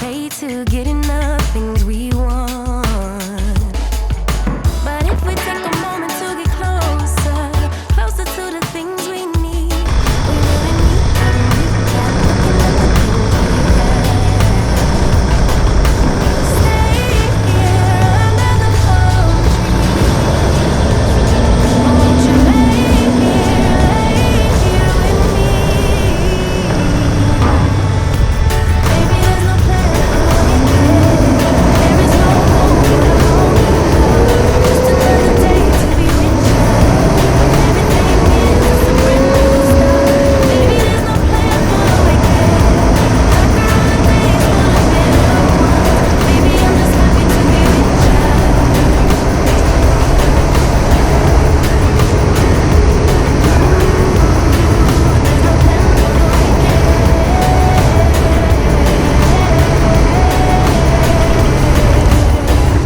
pay to get enough things we want. But if we take a moment to get closer, closer to the things we need, we really need that, looking at the things we have. Stay here under the palm tree. Won't you lay here with me? Baby, there's no plan for the weekend. There is no hope for the longing heart. Just another day to be with you. Everything is a brand new start. Baby, there's no plan for the weekend. Darker are the days for the better ones. Baby, I'm just happy to be with you. There's no plan for the weekend. Baby, there's no plan for the weekend. There's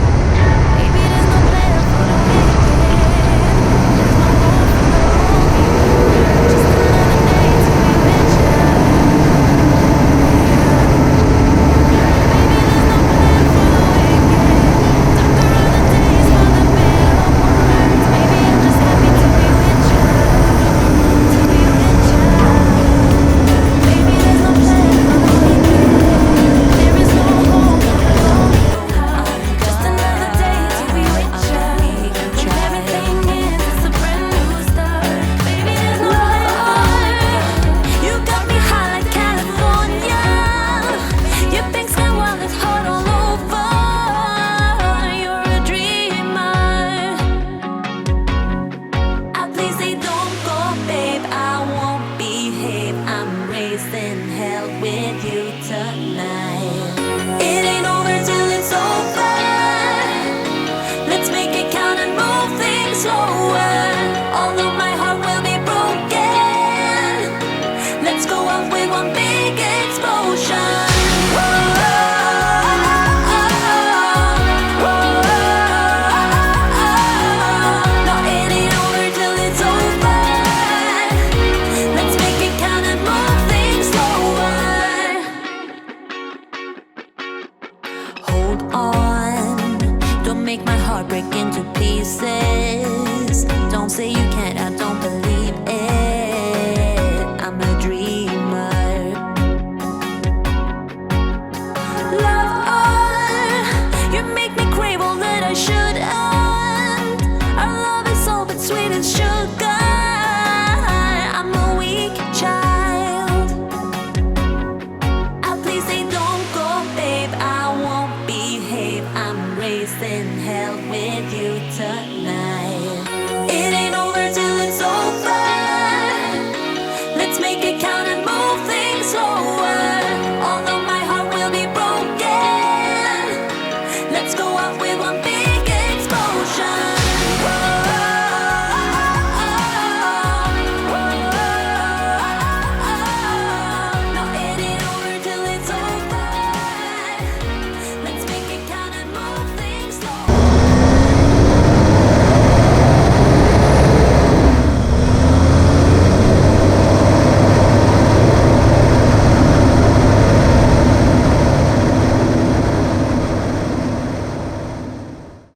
no hope for the longing heart. Just another day to be with you. Baby, there's no plan for the weekend. Darker are the days for the better ones. Baby, I'm just happy to be with you. To be with you. Baby, there's no plan for the weekend. There is no hope for the longing heart. Just another day to be with you. When everything ends, it's a brand new start. Baby, there's no plan. You got me high like California. Your pink sky while it's hot all over. You're a dreamer. Please say don't go, babe. I won't behave. I'm raising hell with you tonight. It ain't over till it's over. Let's make it count and move things slower. Although my heart will be broken, let's go out with one big explosion. No, it ain't over till it's over. Let's make it count and move things slower. Hold on, don't make my heart break into pieces. Don't say you can't, I don't believe it. I'm a dreamer. Love